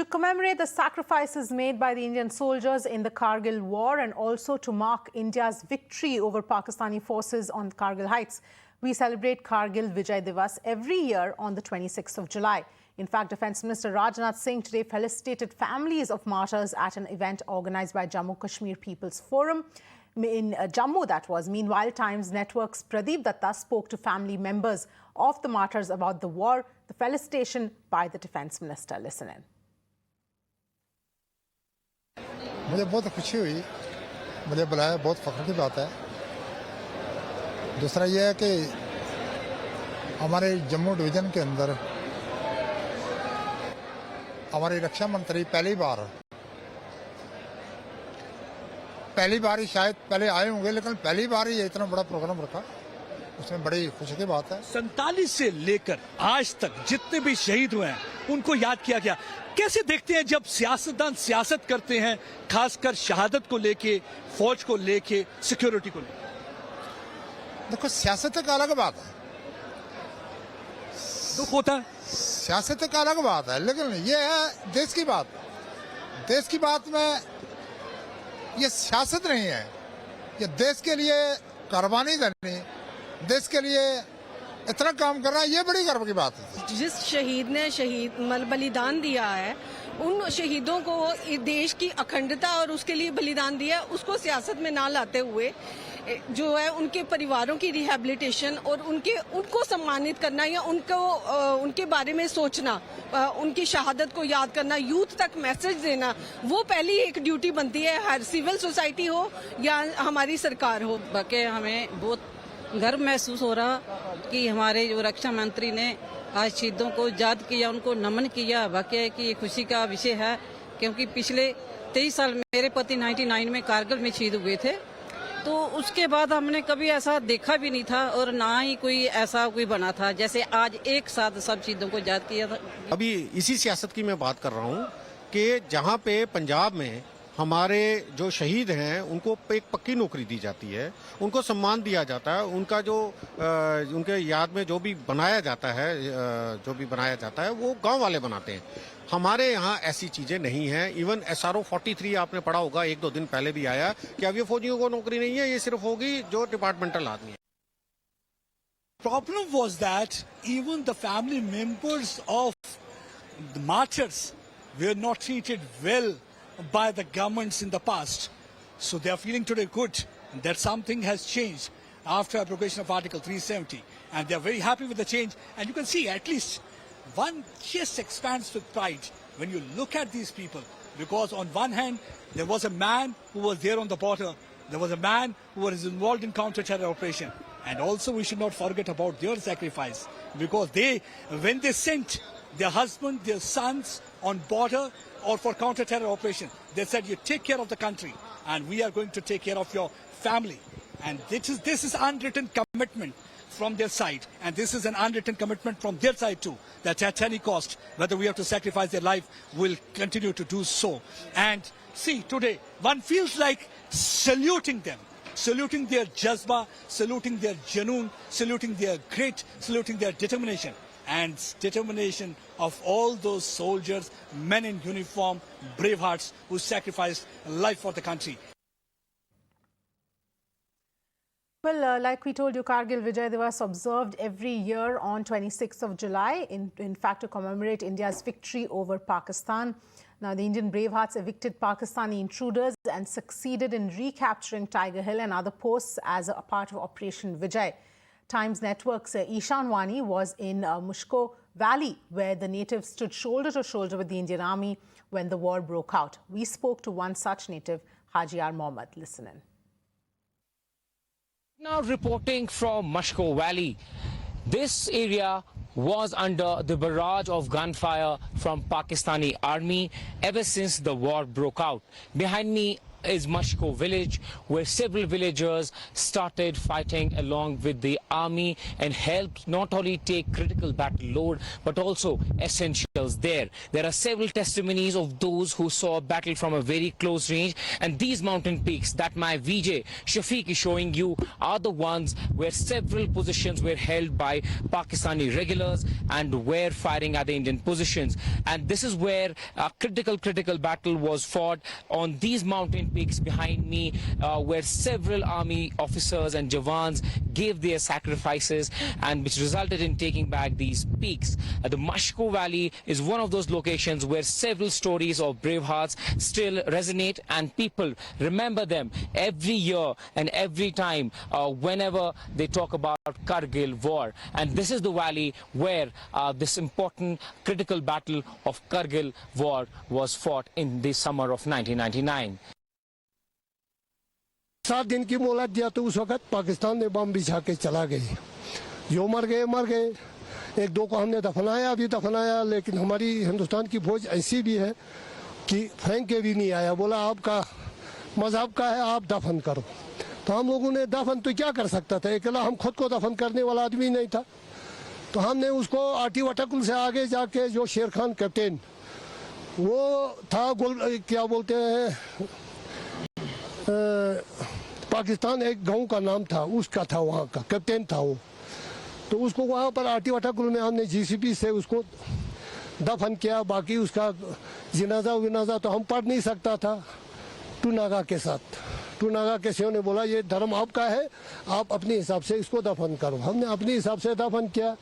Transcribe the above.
To commemorate the sacrifices made by the Indian soldiers in the Kargil war and also to mark India's victory over Pakistani forces on Kargil Heights, we celebrate Kargil Vijay Diwas every year on the 26th of July. In fact, Defence Minister Rajnath Singh today felicitated families of martyrs at an event organised by Jammu Kashmir People's Forum in Jammu, that was. Meanwhile, Times Network's Pradeep Datta spoke to family members of the martyrs about the war. The felicitation by the Defence Minister. Listen in. मुझे बहुत खुशी हुई, मुझे बुलाया, बहुत फख्र की बात है। दूसरा ये है कि हमारे जम्मू डिवीज़न के अंदर हमारे रक्षा मंत्री पहली बार ही शायद पहले आए होंगे, लेकिन पहली बार ही इतना बड़ा प्रोग्राम रखा, उसमें बड़ी खुशी की बात है। 47 से लेकर आज तक जितने भी शहीद हुए हैं उनको याद किया गया। कैसे देखते हैं जब सियासतदान सियासत करते हैं, खासकर शहादत को लेके, फौज को लेके, सिक्योरिटी को लेके? देखो, सियासत एक अलग बात है, दुख होता है, सियासत एक अलग बात है, लेकिन ये है देश की बात। देश की बात में ये सियासत नहीं है, ये देश के लिए कुर्बानी देनी, देश के लिए इतना काम करना, ये बड़ी गर्व की बात है। जिस शहीद ने बलिदान दिया है, उन शहीदों को देश की अखंडता और उसके लिए बलिदान दिया, उसको सियासत में ना लाते हुए जो है उनके परिवारों की रिहैबिलिटेशन और उनको सम्मानित करना या उनके बारे में सोचना, उनकी शहादत को याद करना, यूथ तक मैसेज देना, वो पहली एक ड्यूटी बनती है, हर सिविल सोसाइटी हो या हमारी सरकार हो। बाकी हमें बहुत गर्व महसूस हो रहा कि हमारे जो रक्षा मंत्री ने आज शहीदों को याद किया, उनको नमन किया। वाकई कि ये खुशी का विषय है, क्योंकि पिछले 23 साल मेरे पति 99 में कारगिल में शहीद हुए थे, तो उसके बाद हमने कभी ऐसा देखा भी नहीं था और ना ही कोई ऐसा बना था जैसे आज एक साथ सब शहीदों को याद किया था। अभी इसी सियासत की मैं बात कर रहा हूँ कि जहाँ पे पंजाब में हमारे जो शहीद हैं उनको एक पक्की नौकरी दी जाती है, उनको सम्मान दिया जाता है, उनका जो उनके याद में जो भी बनाया जाता है वो गांव वाले बनाते हैं। हमारे यहाँ ऐसी चीजें नहीं हैं। इवन SRO 43 आपने पढ़ा होगा, 1-2 दिन पहले भी आया कि अब ये फौजियों को नौकरी नहीं है, ये सिर्फ होगी जो डिपार्टमेंटल आदमी है। Problem was that even the family members of the martyrs were not treated well by the governments in the past. So they are feeling today good that something has changed after abrogation of Article 370. And they are very happy with the change. And you can see at least one chest expands with pride when you look at these people. Because on one hand, there was a man who was there on the border. There was a man who was involved in counter-terror operation. And also we should not forget about their sacrifice. Because when they sent their husband, their sons on border or for counter-terror operation, they said, you take care of the country and we are going to take care of your family. And this is unwritten commitment from their side, and this is an unwritten commitment from their side too, that at any cost, whether we have to sacrifice their life, we'll continue to do so. And see, today, one feels like saluting them, saluting their jazba, saluting their janoon, saluting their grit, saluting their determination, and determination of all those soldiers, men in uniform, brave hearts who sacrificed life for the country. Well, like we told you, Kargil Vijay Diwas observed every year on 26th of July, in fact, to commemorate India's victory over Pakistan. Now, the Indian bravehearts evicted Pakistani intruders and succeeded in recapturing Tiger Hill and other posts as a part of Operation Vijay. Times Network's Ishan Wani was in Mushko Valley, where the natives stood shoulder to shoulder with the Indian Army when the war broke out. We spoke to one such native, Haji R. Mohammed. Listen in. Now reporting from Mushko Valley. This area was under the barrage of gunfire from Pakistani army ever since the war broke out. Behind me is Mashko village, where several villagers started fighting along with the army and helped not only take critical battle load but also essentials there. There are several testimonies of those who saw a battle from a very close range, and these mountain peaks that my VJ Shafiq is showing you are the ones where several positions were held by Pakistani regulars and were fighting at the Indian positions. And this is where a critical battle was fought on these mountain peaks behind me, where several army officers and Jawans gave their sacrifices, and which resulted in taking back these peaks. The Mashko Valley is one of those locations where several stories of brave hearts still resonate, and people remember them every year and every time whenever they talk about Kargil war. And this is the valley where this important critical battle of Kargil war was fought in the summer of 1999. 7 दिन की मोहलत दिया तो उस वक्त पाकिस्तान ने बम बिछा के चला गए। जो मर गए, एक दो को हमने दफनाया भी दफनाया, लेकिन हमारी हिंदुस्तान की फौज ऐसी भी है कि फेंक के भी नहीं आया, बोला आपका मजहब का है, आप दफन करो। तो हम लोगों ने दफन तो क्या कर सकता था, अकेला हम खुद को दफन करने वाला आदमी नहीं था। तो हमने उसको आटी वटकुल से आगे जाके जो शेर खान कैप्टन वो था, क्या बोलते हैं, पाकिस्तान एक गांव का नाम था, उसका था, वहाँ का कैप्टन था वो। तो उसको वहाँ पर आटी वटाकुल में हमने जीसीबी से उसको दफन किया। बाकी उसका जनाजा तो हम पढ़ नहीं सकता था टूनागा के साथ। टूनागा के सेव ने बोला ये धर्म आपका है, आप अपने हिसाब से इसको दफन करो। हमने अपने हिसाब से दफन किया।